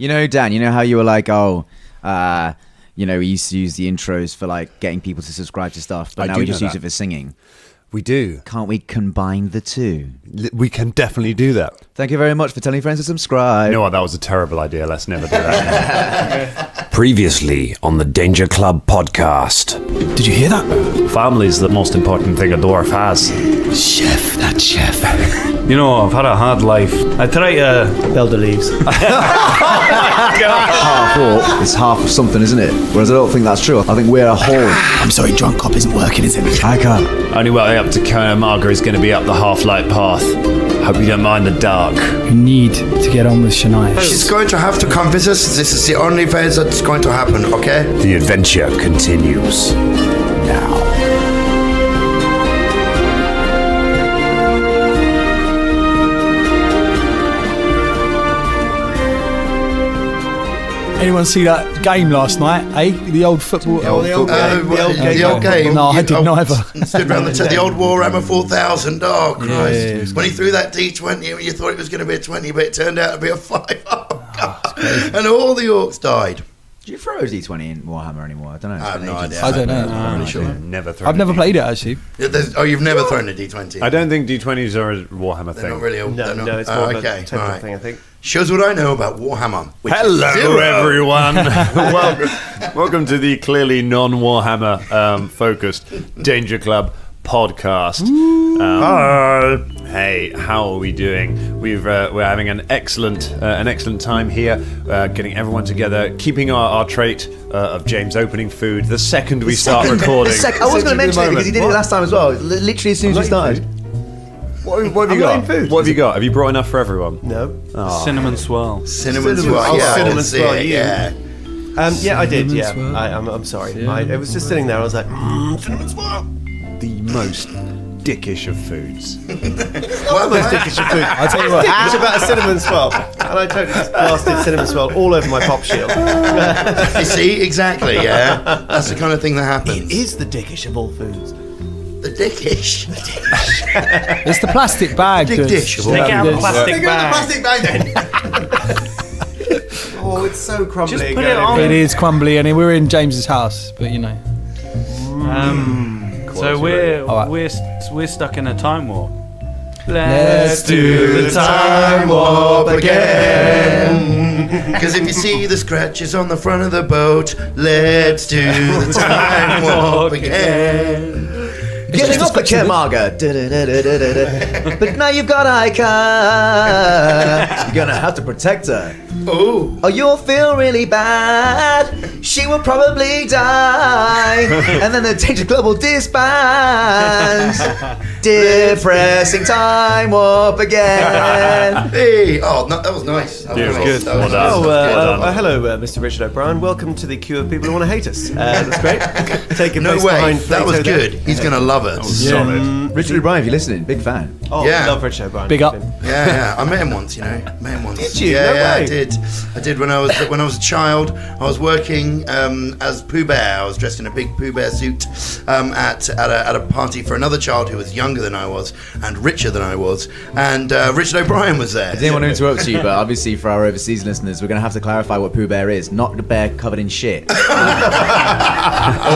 You know, Dan, you know how you were like, we used to use the intros for like getting people to subscribe to stuff, but now we just use it for singing. We do. Can't we combine the two? We can definitely do that. Thank you very much for telling friends to subscribe. You know what? That was a terrible idea. Let's never do that. Previously on the Danger Club podcast. Did you hear that? Family's the most important thing a dwarf has. Chef, that chef. You know, I've had a hard life. I try to build the leaves. Half orc is half of something, isn't it? Whereas I don't think that's true. I think we're a whole. I'm sorry, drunk cop isn't working, is it? I can't. Only way up to Caer Marga is going to be up the half-light path. Hope you don't mind the dark. You need to get on with Shania. She's going to have to come visit us. This is the only phase that's going to happen, okay? The adventure continues now. Anyone see that game last night, eh? The old football... The old game. No, I did neither. Stood around the old Warhammer 4000. Oh, Christ. Yeah. When he threw that D20, you thought it was going to be a 20, but it turned out to be a 5. Oh, God. And all the orcs died. Do you throw a D20 in Warhammer anymore? I don't know. I have no idea. I don't know. I'm really sure. I've never played it, actually. You've never thrown a D20? I don't think D20s are a Warhammer thing. They're not really. No, it's more of a temple thing, I think. Shows what I know about Warhammer. Hello, everyone. Welcome to the clearly non-Warhammer focused Danger Club podcast. Hey, how are we doing? We're having an excellent time here, getting everyone together, keeping our trait of James opening food the second we start recording. I was going to mention it because he did it last time as well. Literally as soon as we started. What have you got? What have you got? Have you brought enough for everyone? No. Oh. Cinnamon swirl. Cinnamon swirl. Yeah, cinnamon swirl. Yeah. Yeah, I did. Yeah, I'm sorry. Yeah. It was just sitting there. I was like, cinnamon swirl. The most dickish of foods. Well, Most dickish of food. I'll tell you what. Dickish about a cinnamon swirl, and I totally just blasted cinnamon swirl all over my pop shield. You see, exactly. Yeah, that's the kind of thing that happens. It is the dickish of all foods. The dickish. It's the plastic bag. Dick dish. Take out the plastic bag. Plastic bag then. Oh, it's so crumbly. Just put it on. It is crumbly, and we're in James's house, but you know. So we're stuck in a time warp. Let's do the time warp again. Because if you see the scratches on the front of the boat, let's do the time warp again. Getting up at Caer Marga. But now you've got Ica. You're going to have to protect her. Oh. Or you'll feel really bad. She will probably die. And then the Danger Club will disband. Depressing time warp again. Hey. Oh, no, that was nice. That was good. That was Hello, Mr. Richard O'Brien. Welcome to the queue of people who want to hate us. That's great. Taking no place way. behind That was Plato good. He's going to love it. Solid. Richard O'Brien, if you're listening, big fan. Oh, Yeah. love Richard O'Brien. Big up. Yeah. I met him once, Did you? Yeah, No yeah, way. I did when I was a child. I was working as Pooh Bear. I was dressed in a big Pooh Bear suit at a party for another child who was younger than I was and richer than I was. And Richard O'Brien was there. I didn't want to interrupt you, but obviously for our overseas listeners, we're going to have to clarify what Pooh Bear is. Not the bear covered in shit. All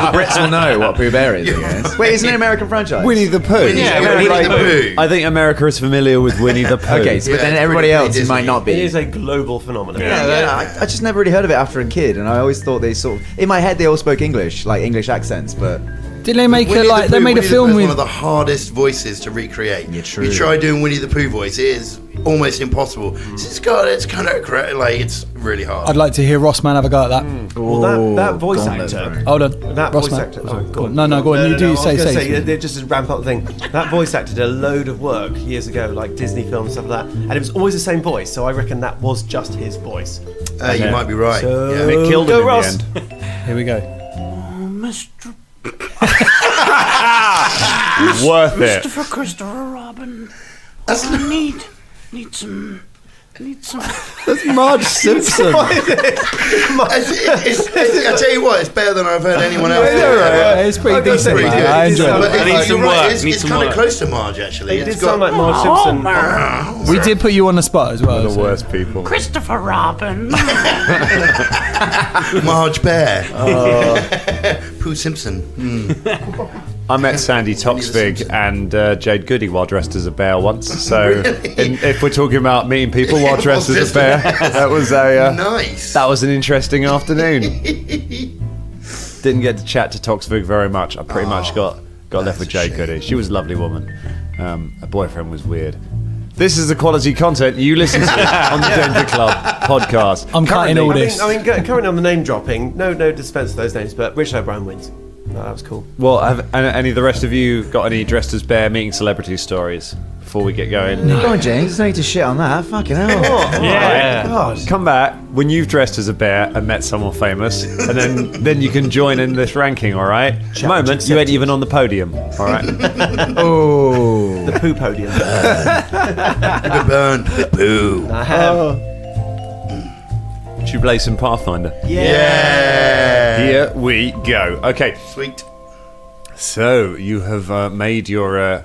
the Brits will know what Pooh Bear is, I guess. Wait, isn't it an American franchise? Winnie the Pooh. Winnie the Pooh. I think America is familiar with Winnie the Pooh. Okay, but then it's everybody pretty else Disney. might not be. It is a global phenomenon. I just never really heard of it after a kid, and I always thought they sort of, in my head, they all spoke English, like English accents, but Didn't they make Winnie the Pooh- they made a Winnie the film Pooh is with... one of the hardest voices to recreate. Yeah, true. You try doing Winnie the Pooh voice, it is almost impossible. It's kind of like it's really hard. I'd like to hear Rossman have a go at that. Well, that voice Gauntlet, actor. Hold on. That Rossman. voice actor. Sorry, go on. No, go on. You do I was say. gonna say, just to ramp up the thing. That voice actor did a load of work years ago, like Disney films, stuff like that, and it was always the same voice. So I reckon that was just his voice. You might be right. So- yeah. It killed him Go, in Ross. the end. Here we go. Mr. Worth it. Christopher Robin. That's Need some That's Marge Simpson. I tell you what, it's better than I've heard anyone else. It's pretty decent. pretty Man. good. I enjoyed But it. I need some work, It's, need it's some kind of work. close to Marge, actually. It did It's sound like Marge Simpson. We did put you on the spot as well. The so- worst people. Christopher Robin. Marge Bear. Pooh Simpson. I met Sandy Toksvig and Jade Goody while dressed as a bear once. So, if we're talking about meeting people while dressed as a bear, that was Nice. that was an interesting afternoon. Didn't get to chat to Toksvig very much. I pretty much got left with a Jade shame. Goody. She was a lovely woman. Her boyfriend was weird. This is the quality content you listen to on the Danger Club podcast. I'm cutting all this. I mean, currently on the name dropping, no defense to those names, but Richard O'Brien wins. No, that was cool. Well, have any of the rest of you got any dressed as bear meeting celebrity stories before we get going? Go on, James. There's no need to shit on that. Fucking hell. Yeah. God. Come back when you've dressed as a bear and met someone famous, and then you can join in this ranking. All right. At the moment, you ain't even on the podium. All right. Oh. The poo podium. You're burned with poo. I have. Should we play some Pathfinder? Yeah. Here we go. Okay. Sweet. So you have made your.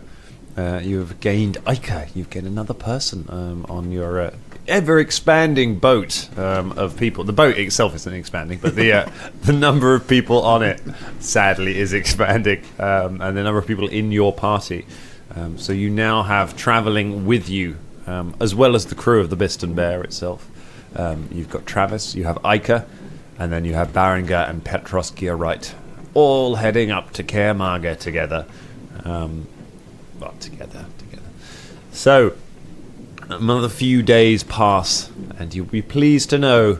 You have gained Ica. You've gained another person on your ever expanding boat of people. The boat itself isn't expanding, but the number of people on it sadly is expanding, and the number of people in your party. So you now have travelling with you, as well as the crew of the Biston Bear itself. You've got Travis, you have Ica, and then you have Barringer and Petros Gearwright, all heading up to Kaer Marga together. Well, together. So, another few days pass, and you'll be pleased to know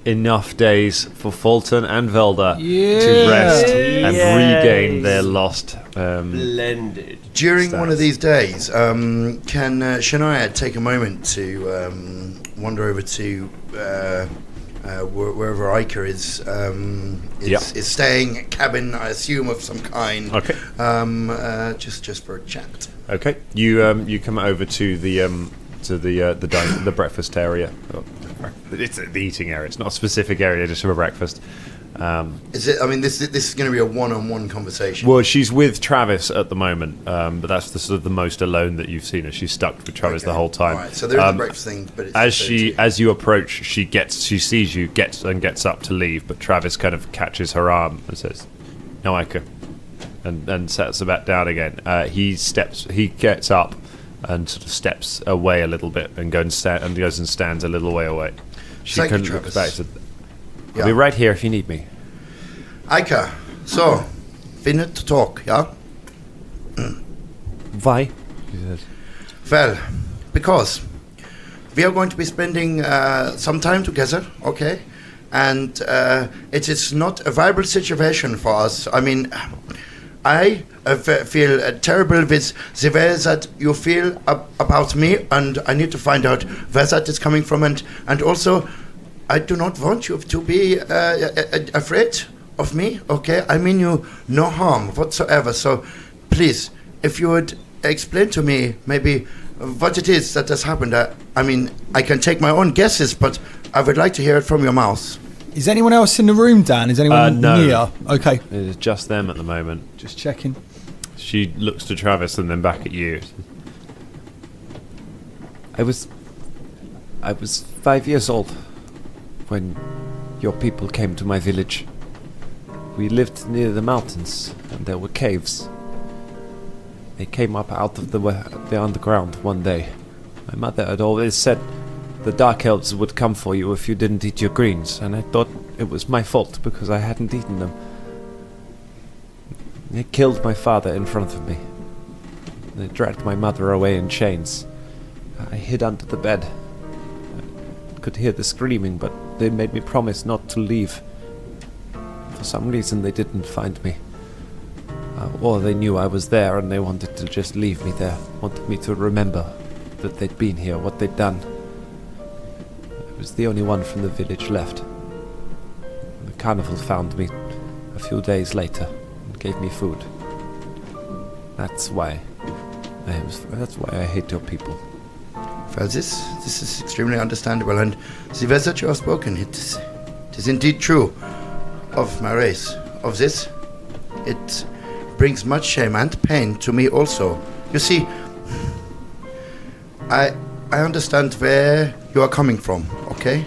enough days for Fulton and Velda to rest and regain their lost. Blended. During Stats. one of these days, can Shania take a moment to wander over to wherever Ica is staying, cabin, I assume, of some kind. Okay. Just for a chat. Okay, you come over to the breakfast area. Oh, it's the eating area. It's not a specific area, just for a breakfast. Is it? I mean, this is going to be a one-on-one conversation. Well, she's with Travis at the moment, but that's the sort of the most alone that you've seen her. She's stuck with Travis the whole time. Right, so there is the breakfast thing, but it's as you approach, she sees you, gets up to leave, but Travis kind of catches her arm and says, "No, Ica," and sets her back down again. He gets up and sort of steps away a little bit and goes and stands a little way away. She Thank you, kind of looks Travis. back. I'll be right here if you need me. Ica, so, finna to talk, yeah? Why? Well, because we are going to be spending some time together, okay? And it is not a viable situation for us. I mean, I feel terrible with the way that you feel about me, and I need to find out where that is coming from. And also, I do not want you to be afraid of me, okay? I mean you no harm whatsoever. So, please, if you would explain to me maybe what it is that has happened. I mean, I can take my own guesses, but I would like to hear it from your mouth. Is anyone else in the room, Dan? Is anyone No. near? Okay, It's just them at the moment. just checking. She looks to Travis and then back at you. I was 5 years old when your people came to my village. We lived near the mountains, and there were caves. They came up out of the underground one day. My mother had always said the Dark Elves would come for you if you didn't eat your greens, and I thought it was my fault because I hadn't eaten them. They killed my father in front of me. They dragged my mother away in chains. I hid under the bed. I could hear the screaming, but they made me promise not to leave. For some reason, they didn't find me. Or they knew I was there and they wanted to just leave me there. Wanted me to remember that they'd been here, what they'd done. I was the only one from the village left. The carnival found me a few days later and gave me food. That's why I hate your people. Well, this is extremely understandable, and the words that you have spoken, it is indeed true of my race. Of this, it brings much shame and pain to me also. You see, I understand where you are coming from, okay?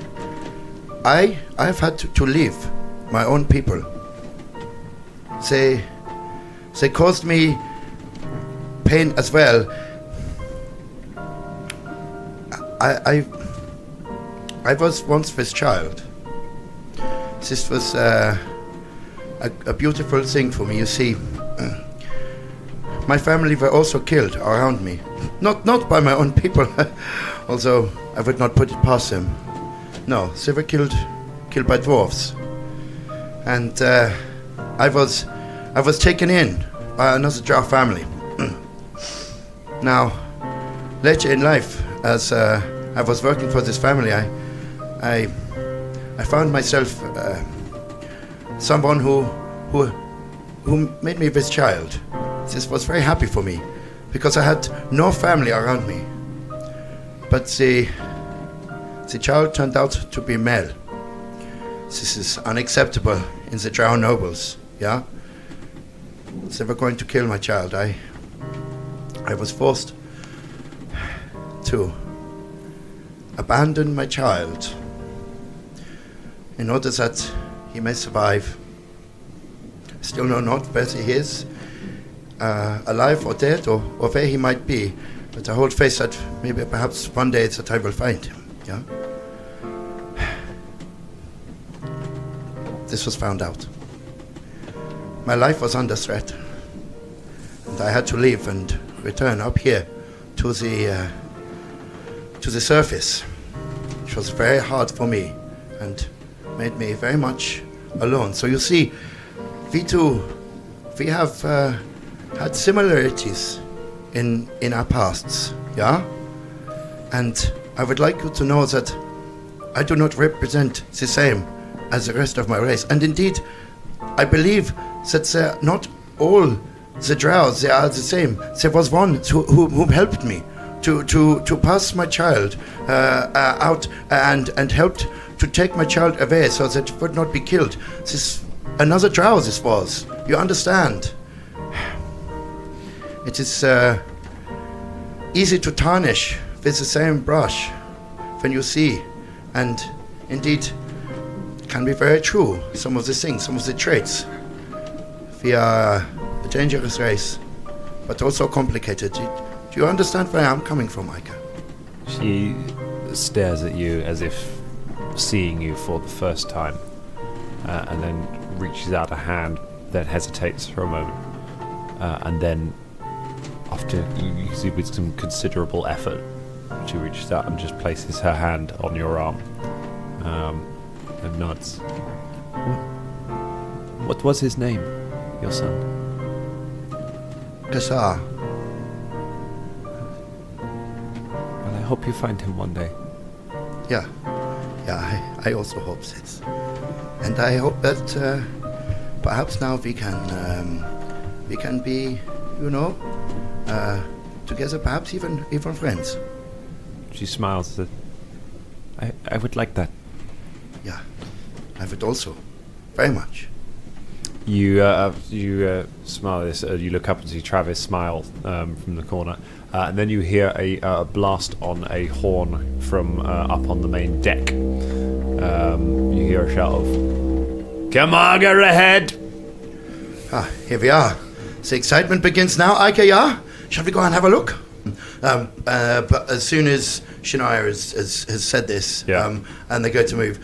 I've had to leave my own people. They caused me pain as well. I was once this child. This was a beautiful thing for me. You see, my family were also killed around me. Not by my own people, although I would not put it past them. No, they were killed by dwarves, and I was taken in by another drow family. Now, later in life, as I was working for this family, I found myself someone who made me this child. This was very happy for me, because I had no family around me. But the child turned out to be male. This is unacceptable in the drow nobles, yeah? They were going to kill my child. I was forced to abandon my child in order that he may survive. I still know not where he is, alive or dead, or where he might be, but I hold faith that maybe perhaps one day that I will find him, yeah? This was found out. My life was under threat, and I had to leave and return up here to the surface, which was very hard for me and made me very much alone. So you see, we have had similarities in our pasts, yeah? And I would like you to know that I do not represent the same as the rest of my race. And indeed, I believe that not all the drows, they are the same. There was one who helped me to pass my child out and helped to take my child away so that it would not be killed. This another drow this was. You understand? It is easy to tarnish with the same brush when you see, and indeed it can be very true, some of the things, some of the traits. We are a dangerous race, but also complicated. Do you understand where I'm coming from, Aika? She stares at you as if seeing you for the first time, and then reaches out a hand, then hesitates for a moment, and then after you see with some considerable effort, she reaches out and just places her hand on your arm, and nods. What was his name, your son? Kassar. Well, I hope you find him one day. Yeah, I also hope that. And I hope that perhaps now we can be, together, perhaps even friends. She smiles. I would like that. Yeah, I would also, very much. You smile this. You look up and see Travis smile from the corner, and then you hear a blast on a horn from up on the main deck. You hear a shout of, "Come on, get ahead!" Here we are. The excitement begins now, Aika, yeah? Shall we go and have a look? But as soon as Shania has said this, yeah. And they go to move,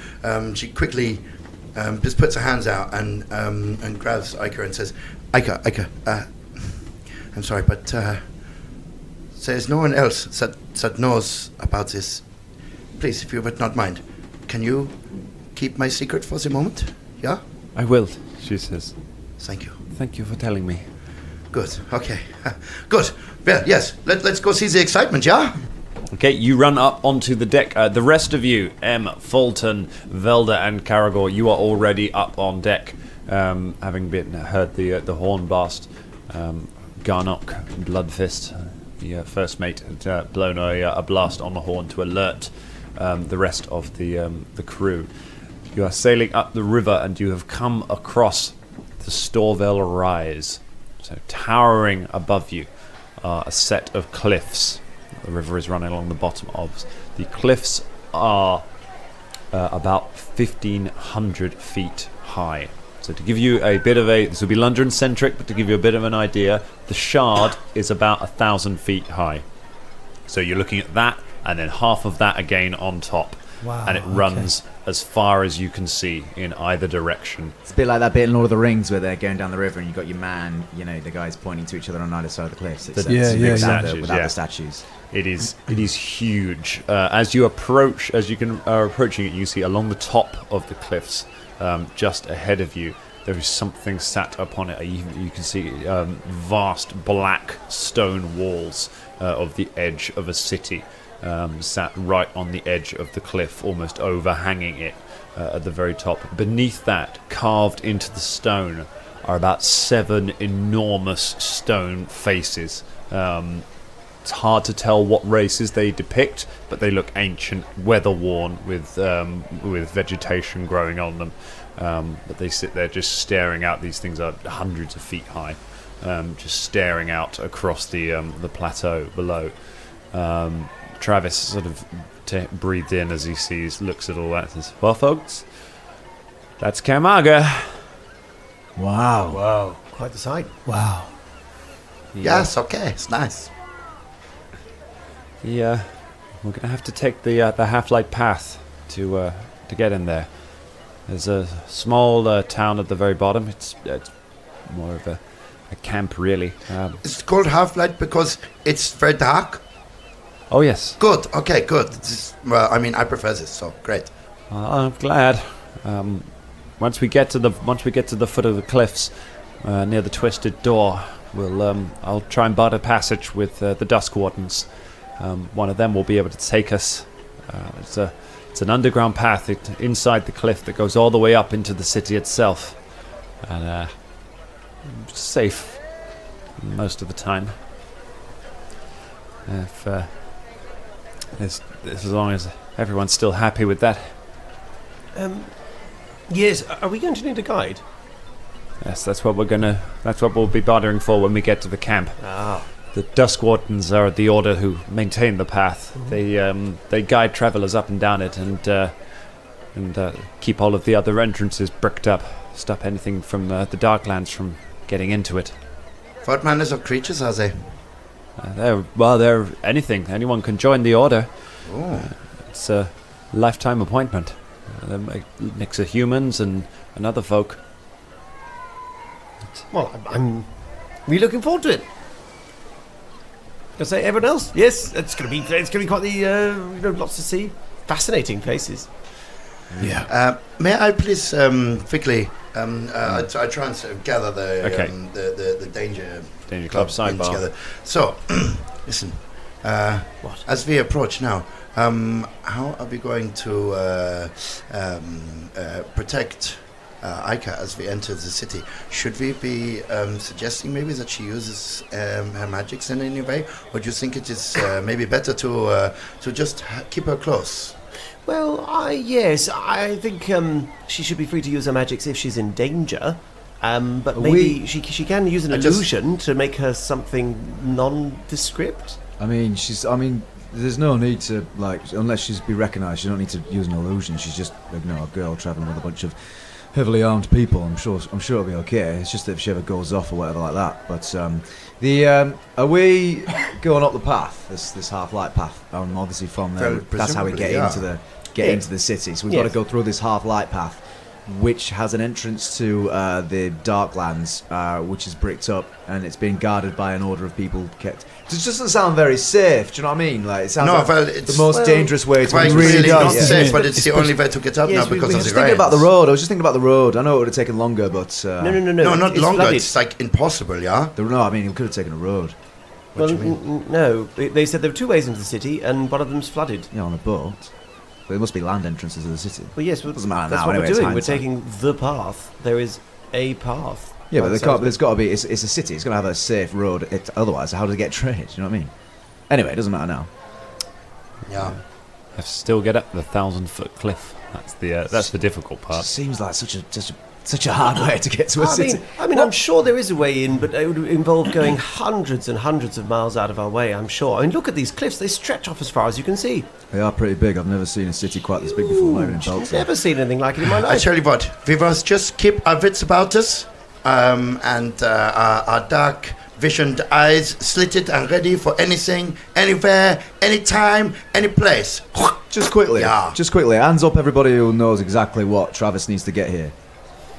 she quickly just puts her hands out and grabs Aika and says, Aika, I'm sorry, but there's no one else that knows about this. Please, if you would not mind, can you keep my secret for the moment? Yeah? I will, she says. Thank you. Thank you for telling me. Good, okay. Good. Well, yes, let's go see the excitement, yeah? Okay, you run up onto the deck. The rest of you, Fulton, Velda, and Caragor, you are already up on deck, having heard the horn blast. Garnock, Bloodfist, The first mate had blown a blast on the horn to alert the rest of the crew. You are sailing up the river, and you have come across the Storville Rise. So towering above you are a set of cliffs. The river is running along the bottom of. The cliffs are about 1,500 feet high. So to give you a bit of this will be London-centric, but to give you a bit of an idea, the Shard is about 1,000 feet high. So you're looking at that, and then half of that again on top. Wow, and it runs as far as you can see in either direction. It's a bit like that bit in Lord of the Rings where they're going down the river and you've got your man, the guys pointing to each other on either side of the cliffs. It's without the statues. It is huge. As you are approaching it, you see along the top of the cliffs, just ahead of you, there is something sat upon it. You can see vast black stone walls of the edge of a city. Sat right on the edge of the cliff, almost overhanging it at the very top. Beneath that, carved into the stone, are about 7 enormous stone faces. It's hard to tell what races they depict, but they look ancient, weather-worn, with vegetation growing on them. But they sit there just staring out. These things are hundreds of feet high, just staring out across the plateau below. Travis sort of breathed in as he looks at all that and says, "Well, folks, that's Camarga." Wow. Quite the sight. Wow. Yes, okay, it's nice. We're going to have to take the half-light path to get in there. There's a small town at the very bottom. It's more of a camp, really. It's called Half-Light because it's very dark. Oh yes. Good. Okay. Good. I prefer this. So great. I'm glad. Once we get to the foot of the cliffs, near the twisted door, I'll try and barter passage with the Dusk Wardens. One of them will be able to take us. It's an underground path inside the cliff that goes all the way up into the city itself, and it's safe most of the time. If as long as everyone's still happy with that. Yes. Are we going to need a guide? Yes, that's what we'll be bartering for when we get to the camp. Ah. The Dusk Wardens are the order who maintain the path. Mm-hmm. They guide travelers up and down it and keep all of the other entrances bricked up. Stop anything from the Darklands from getting into it. What manners of creatures are they? They're anything. Anyone can join the order. Oh. It's a lifetime appointment. They're a mix of humans and other folk. Well, I'm really looking forward to it. Gonna say everyone else. Yes, it's gonna be quite the lots to see. Fascinating places. Yeah. May I please quickly? I try and sort of gather the Danger Club sidebar together. So, listen. What? As we approach now, how are we going to protect Aika as we enter the city? Should we be suggesting maybe that she uses her magics in any way, or do you think it is maybe better to just keep her close? Well, yes, I think she should be free to use her magics if she's in danger. But maybe she can use an illusion to make her something nondescript. I mean, there's no need to, unless she's be recognised, you don't need to use an illusion. She's just, a girl travelling with a bunch of heavily armed people. I'm sure it'll be okay. It's just that if she ever goes off or whatever like that. But are we going up the path? This half-light path. Obviously from there, that's how we get into the city. So we've got to go through this half-light path, which has an entrance to the Darklands, which is bricked up, and it's being guarded by an order of people kept. It just doesn't sound very safe. Do you know what I mean? It sounds it's the most dangerous way to really not safe, but it's the only way to get up now because of the thinking about the road. I was just thinking about the road. I know it would have taken longer, but no, not longer. Flooded. It's impossible, yeah. No, I mean, we could have taken a road. What do you mean? No, they said there were 2 ways into the city, and one of them's flooded. Yeah, on a boat. But there must be land entrances to the city. Well, yes, doesn't matter that's now. what Anyway, we're doing. We're hindsight. taking the path. There is a path. Yeah, but there's got to be. It's a city. It's got to have a safe road. Otherwise, how does it get trade? You know what I mean? Anyway, it doesn't matter now. Yeah. Have to still get up the 1,000-foot cliff. That's the difficult part. Seems like such a hard way to get to a city. I mean, I'm sure there is a way in, but it would involve going hundreds and hundreds of miles out of our way, I'm sure. I mean, look at these cliffs. They stretch off as far as you can see. They are pretty big. I've never seen a city quite this big before. Not even in Belgium. Never seen anything like it in my I life. tell you what, we must just keep our wits about us, and our dark visioned eyes slitted and ready for anything, anywhere, anytime, any place. Just quickly, hands up everybody who knows exactly what Travis needs to get here.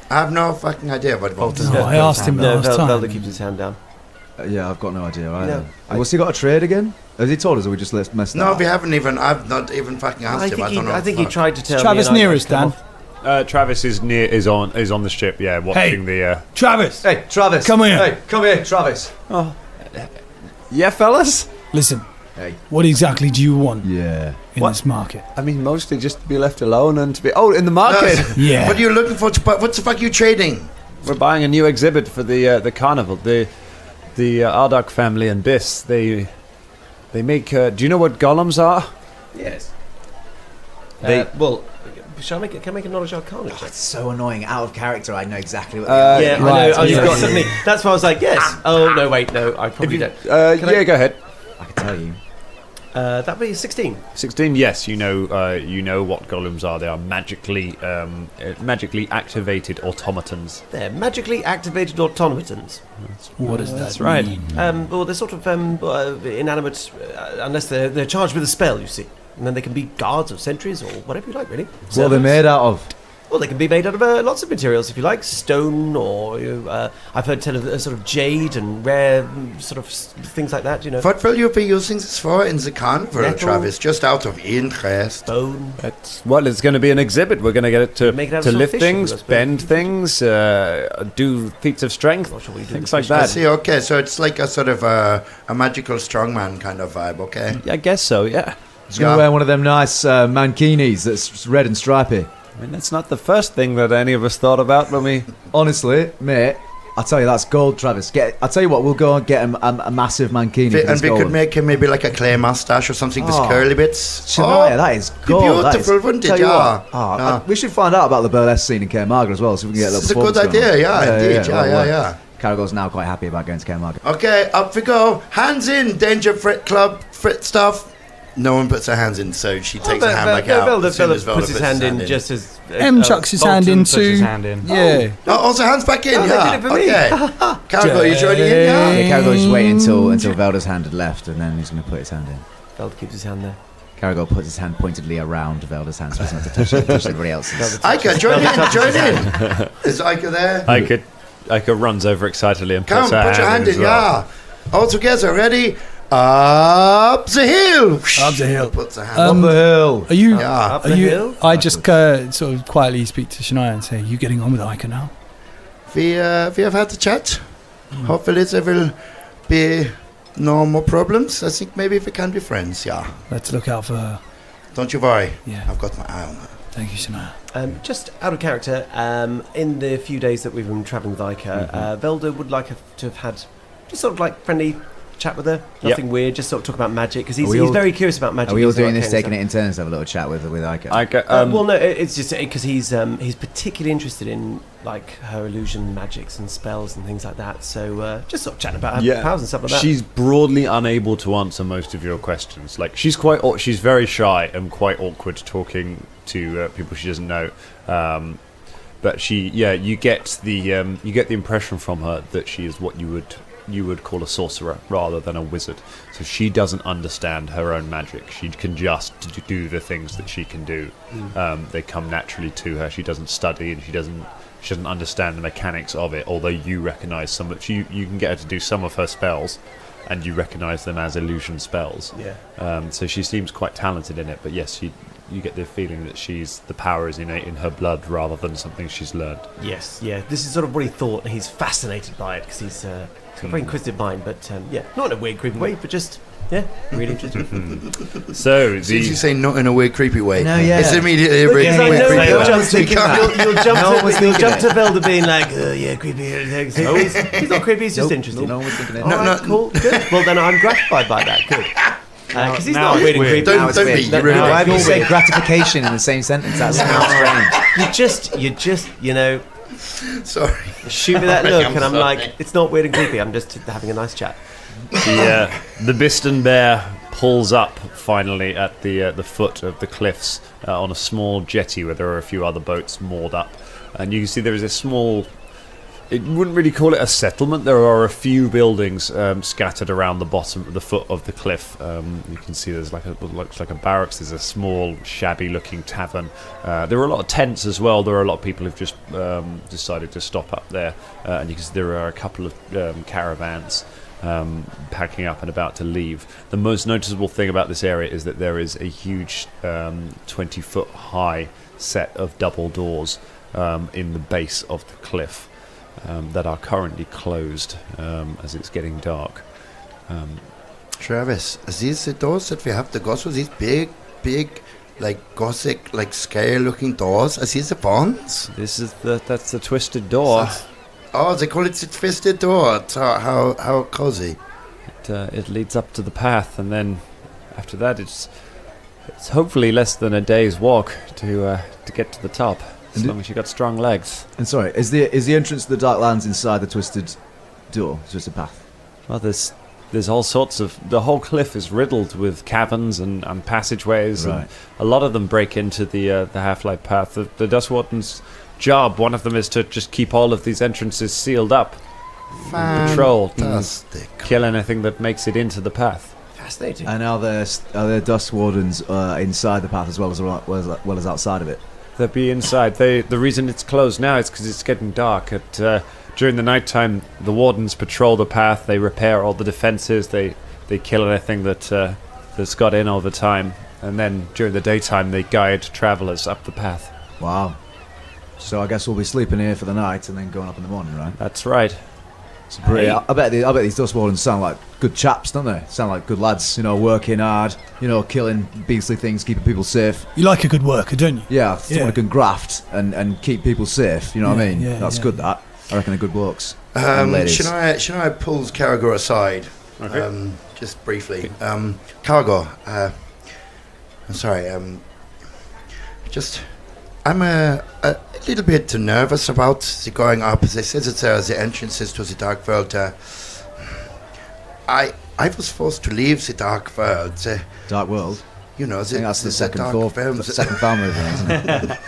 I have no fucking idea what Walter's No, I asked him No, last time. Velda keeps his hand down. Yeah, I've got no idea either. No, What's he got a trade again? Has he told us or we just messed No, up? we haven't even. I've not even fucking asked him. I don't know. I think he tried to tell Travis me. nearest, Dan. Travis is on the ship. Yeah, watching the. Travis! Hey, Travis! Come here. Hey, come here, Travis! Yeah, fellas. Listen, Hey. what exactly do you want Yeah. in this market? I mean, mostly just to be left alone and to be. Oh, in the market. Yeah. What are you looking for? What the fuck are you trading? We're buying a new exhibit for the carnival. The Ardark family and Biss. They make. Do you know what golems are? Yes. They- Well, shall I make a knowledge arcana check? It's so annoying. Out of character, I know exactly what Yeah, Right, I know. yeah. Suddenly, that's why I was like, yes. Oh no, wait, no, I probably don't. Yeah, go ahead. I can tell you. That'd be 16. 16. Yes, you know what golems are. They are magically activated automatons. They're magically activated automatons. What does that That's right. mean? Well, they're sort of inanimate, unless they're charged with a spell, you see. And then they can be guards or sentries or whatever you like, really. What are they made out of? Well, they can be made out of lots of materials, if you like. Stone or, I've heard tell of sort of jade and rare sort of things like that, you know. What will you be using this for in the carnival, Metal. Travis? Just out of interest. Bone. Well, it's going to be an exhibit. We're going to get it to Make it out of to some lift fish, things, I suppose. bend things, do feats of strength, Not sure what you do things with like fish. I that. see. Okay, so it's like a sort of a magical strongman kind of vibe. Okay. I guess so. Yeah. He's going to wear one of them nice mankinis that's red and stripy. I mean, that's not the first thing that any of us thought about when we. Honestly, mate, I'll tell you, that's gold, Travis. I'll tell you what, we'll go and get him a massive mankini. for And this we gold. could make him maybe like a clay mustache or something with Oh. curly bits. Shania, that is gold. beautiful, wouldn't it? Yeah. Yeah. We should find out about the burlesque scene in Caremarga as well, so we can get a little This is a good performance going idea, on. yeah, indeed. Yeah. Caragor's now quite happy about going to Caremarga. Okay, up we go. Hands in, Danger Frit Club, Frit stuff. No one puts their hands in, so she takes her hand back out. as soon as Velda puts his hand in just as... M chucks his hand in puts his too. hand in. Yeah. Oh, also hands back in, Oh, they yeah. did it for me. Okay. Caragor, you joining in, yeah? Yeah, Caragor just wait until Velda's hand had left, and then he's going to put his hand in. Velda keeps his hand there. Caragor puts his hand pointedly around Velda's hand so he's not to touch everybody else's. Ika, join in. Is Ika there? Ika runs over excitedly and Come, puts her put your hand as in, well. yeah. All together, ready? Up the hill. Up the hill. Puts her hand Up the hill. Are you? Yeah. Up Are the you? hill? I just sort of quietly speak to Shania and say, "You getting on with Ica now?" We have had the chat. Hopefully there will be no more problems. I think maybe we can be friends, yeah. Let's look out for her. Don't you worry. Yeah. I've got my eye on her. Thank you, Shania. Just out of character, in the few days that we've been travelling with Ica, Velda would like to have had just sort of like friendly chat with her. Nothing weird, just sort of talk about magic, because he's very curious about magic. Are we all He's the doing this, arcane taking stuff. it in turns to have a little chat with Ica? Well, no, it's just because he's particularly interested in like her illusion magics and spells and things like that. So just sort of chatting about her powers and stuff like that. She's broadly unable to answer most of your questions. Like she's very shy and quite awkward talking to people she doesn't know. But you get the impression from her that she is what you would call a sorcerer rather than a wizard. So she doesn't understand her own magic. She can just do the things that she can do. They come naturally to her. She doesn't study and she doesn't understand the mechanics of it. Although you recognise some of you can get her to do some of her spells, and you recognise them as illusion spells. Yeah. So she seems quite talented in it. But yes, you get the feeling that the power is innate in her blood rather than something she's learned. Yes, yeah. This is sort of what he thought. He's fascinated by it because he's got a very inquisitive mind. But not in a weird, creepy way, but just really interested. So As soon as you say not in a weird, creepy way, No, yeah. it's immediately a weird, Because I weird, know creepy you'll way. jump to You can't- you'll jump to Velda being like, creepy. He's not creepy. He's just interested. No one was thinking it. All right, cool, good. Well, then I'm gratified by that. Good. Because he's now not it's weird and weird. creepy. Don't be. You really Why have you are. said gratification in the same sentence? That sounds strange. You just, you know, Sorry. shoot me that Sorry, look, I'm and I'm sorry. like, it's not weird and creepy. I'm just having a nice chat. The Bugden bear pulls up finally at the foot of the cliffs on a small jetty where there are a few other boats moored up, and you can see there is a small. It wouldn't really call it a settlement. There are a few buildings scattered around the bottom of the foot of the cliff. You can see there's looks like a barracks. There's a small, shabby-looking tavern. There are a lot of tents as well. There are a lot of people who've just decided to stop up there, and you can see there are a couple of caravans packing up and about to leave. The most noticeable thing about this area is that there is a huge 20-foot high set of double doors in the base of the cliff. That are currently closed as it's getting dark. Travis, are these the doors that we have to go through? These big, like Gothic, like scary-looking doors? Are these the ones? That's the twisted door. Oh, they call it the twisted door. It's how cozy. It leads up to the path, and then after that, it's hopefully less than a day's walk to get to the top. As long as you got strong legs. And sorry, is the entrance to the Dark Lands inside the twisted door, twisted path? Well, there's all sorts of. The whole cliff is riddled with caverns and passageways, Right. and a lot of them break into the half-light path. The Dust Warden's job, one of them, is to just keep all of these entrances sealed up, and patrol, and Fantastic. kill anything that makes it into the path. Fascinating. And are there Dust Wardens inside the path as well as outside of it? They'll be inside. The reason it's closed now is because it's getting dark. During the nighttime, the wardens patrol the path. They repair all the defenses. They kill anything that's got in over time. And then during the daytime, they guide travellers up the path. Wow. So I guess we'll be sleeping here for the night and then going up in the morning, right? That's right. It's pretty. I bet these Dust Wardens sound like good chaps, don't they? Sound like good lads, working hard, killing beastly things, keeping people safe. You like a good worker, don't you? Yeah, someone who can graft and keep people safe. You know what I mean? Yeah, That's yeah. good. That I reckon they're good blokes. And ladies. Should I pull Caragor aside? Okay. Just briefly. Caragor, I'm sorry. I'm a little bit nervous about the going up. They said that there are the entrances to the Dark World. I was forced to leave the Dark World. Dark World. You know, I think that's the second Dark film. World. Second film movie, isn't it?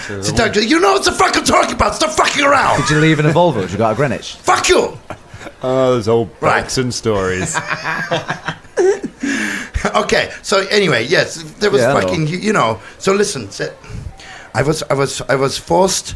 The Dark, you know what the fuck I'm talking about. Stop fucking around. Did you leave in a Volvo? Did you go to Greenwich? Fuck you. Oh, those old Right. Braxton stories. Okay, so anyway, yes, there was Yeah, I fucking, So listen, I was forced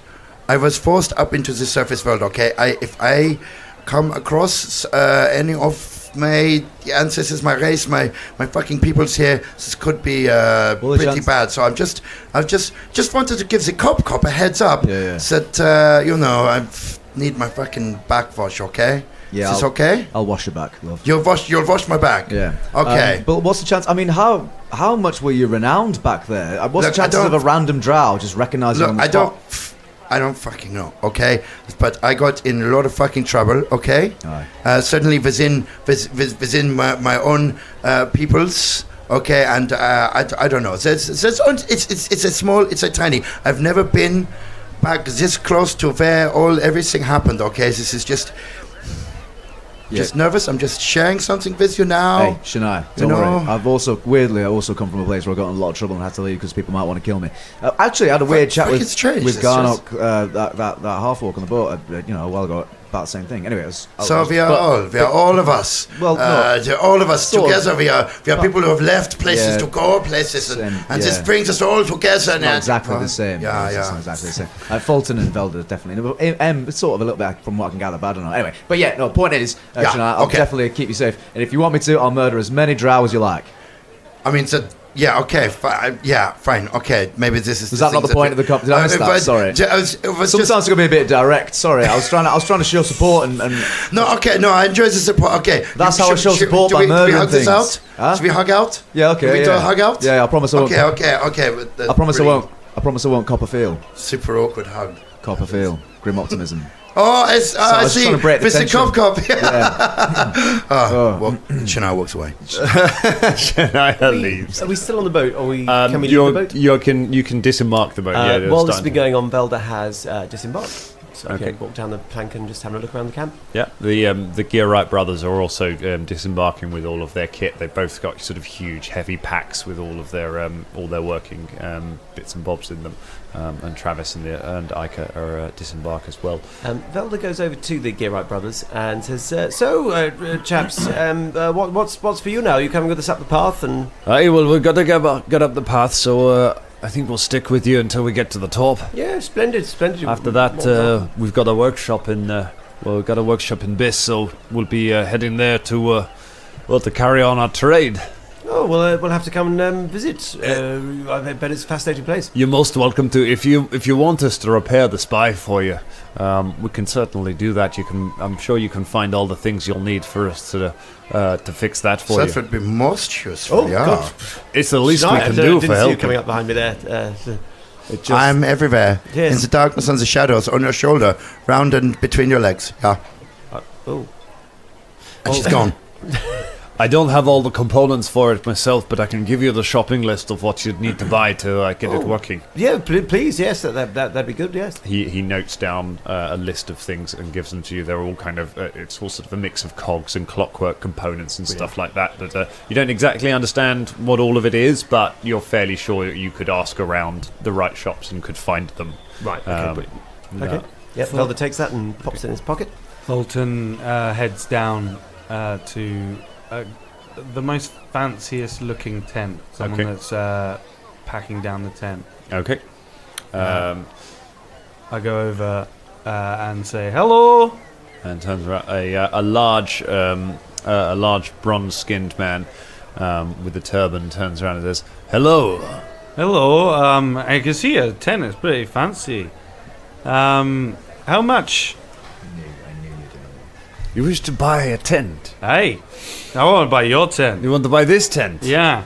up into the surface world. Okay, if I come across any of my ancestors, my race, my fucking peoples here, this could be pretty chance- bad. So I just wanted to give the cop a heads up Yeah. that I need my fucking backwash. Okay, Yeah, is this okay? I'll wash your back, love. You'll wash my back. Yeah. Okay. But what's the chance? I mean, how much were you renowned back there? What's Look, the I chances of don't- a random drow just recognizing you on Look, the spot? I don't fucking know, okay? But I got in a lot of fucking trouble, okay? Aye. Certainly within my own peoples, okay? And I don't know. It's a tiny. I've never been back this close to where everything happened, okay? This is just nervous. I'm just sharing something with you now. Hey, Shania, don't You worry. know? I also come from a place where I got in a lot of trouble and had to leave because people might want to kill me. Actually, I had a weird chat fuck, with it's strange. with It's Garnock, that half walk on the boat, a while ago, about the same thing. Anyway, We are all of us. Well, no, all of us sort of. together. We are people who have left places Yeah. to go places, and Yeah. this brings us all together. Not exactly the same. Yeah, It's yeah. not exactly the same. Fulton and Velda definitely. It's sort of a little bit from what I can gather, but I don't know. Anyway, but yeah, no. Point is, Yeah, Shania, I'll okay. definitely keep you safe. And if you want me to, I'll murder as many drow as you like. I mean, okay, fine, okay. Maybe this is. Was that not the point of the did I miss that? Sorry. Sometimes it's gonna be a bit direct. Sorry, I was trying to show support and No, okay, no. I enjoy the support. Okay, That's how I show support do by we murdering hug this things. out? Huh? Should we hug out? yeah, okay. Can we yeah. do a hug out? Yeah, I promise I won't. Okay. I promise I won't. I promise I won't cop a feel. Super awkward hug. Cop a feel. Grim optimism. Oh, it's, I was see. trying to break the Mr. tension. Cop. Well, Shania walks away. Shania leaves. Are we still on the boat, or can we leave the boat? You can disembark the boat. While this has been going on, Velda has disembarked. So I Okay. can walk down the plank and just have a look around the camp. Yeah, the Gearwright brothers are also disembarking with all of their kit. They've both got sort of huge, heavy packs with all their working bits and bobs in them. And Travis and Ica are disembark as well. Velda goes over to the Gearwright brothers and says, chaps, what's for you now? Are you coming with us up the path? And Aye, well, we've got to get up the path, so I think we'll stick with you until we get to the top. yeah, splendid. After that, we've got a workshop in Biss, so we'll be heading there to carry on our trade. Oh, well, we'll have to come and visit. I bet it's a fascinating place. You're most welcome to. If you want us to repair the spy for you, we can certainly do that. I'm sure you can find all the things you'll need for us to fix that for That you. would be most useful. God. It's the least we can I do didn't for see you helping. coming up behind me there. It just- I'm everywhere. Yes. In the darkness and the shadows, on your shoulder, round and between your legs. Yeah. Oh. And she's gone. I don't have all the components for it myself, but I can give you the shopping list of what you'd need to buy to get it working. Yeah, please, yes, that'd be good, yes. He notes down a list of things and gives them to you. They're all kind of it's all sort of a mix of cogs and clockwork components and stuff like that. That you don't exactly understand what all of it is, but you're fairly sure that you could ask around the right shops and could find them. Right, okay. Okay. Yeah, Velda takes that and pops it in his pocket. Fulton heads down to the most fanciest looking tent. Someone Okay. that's packing down the tent. Okay. I go over and say hello. And turns around a large bronze-skinned man with a turban turns around and says, "Hello." Hello. I can see your tent is pretty fancy. How much? You wish to buy a tent? Hey, I want to buy your tent. You want to buy this tent? Yeah.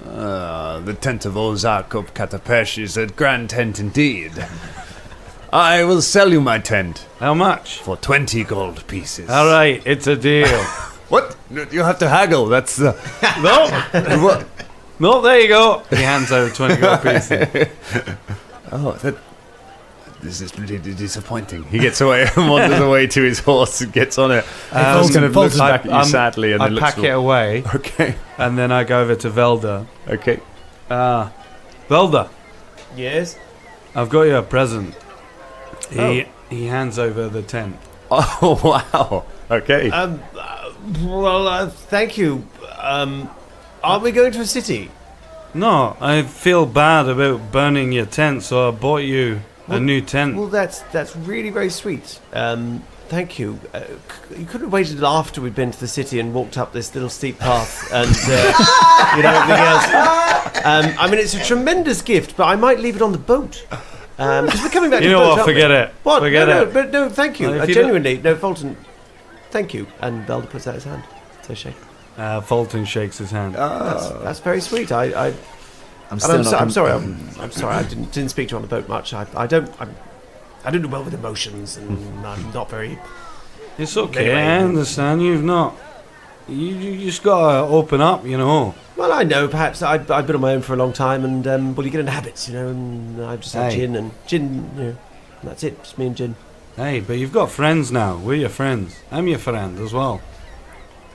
The tent of Ozark of Katapesh is a grand tent indeed. I will sell you my tent How much? for 20 gold pieces. All right, it's a deal. What? You have to haggle. That's No. what? No, there you go. He hands over 20 gold pieces. Oh, this is really disappointing. He gets away and wanders away to his horse and gets on it. Just kind of looks back at you sadly and I then looks pack it away, Okay. and then I go over to Velda. Okay. Velda, Yes? I've got you a present. He hands over the tent. Oh wow. Okay. Thank you. Are we going to a city? No, I feel bad about burning your tent, so I bought you a new tent. Well, that's really very sweet. Thank you. You couldn't have waited after we'd been to the city and walked up this little steep path and everything else. I mean, it's a tremendous gift, but I might leave it on the boat. Because we're coming back to You the know boat, what? aren't we? Forget it. What? Forget no, it. But no, thank you. Well, if you Genuinely, no, Fulton, thank you. And Velda puts out his hand. So shake. Fulton shakes his hand. That's very sweet. I'm sorry. I'm sorry. I didn't speak to you on the boat much. I don't do well with emotions, and I'm not very. It's okay. Anyway. I understand. You've not. You just gotta open up, you know. Well, I know. Perhaps I've been on my own for a long time, and well, you get into habits, you know. And I've just had Hey. gin, you know. And that's it. Just me and gin. Hey, but you've got friends now. We're your friends. I'm your friend as well.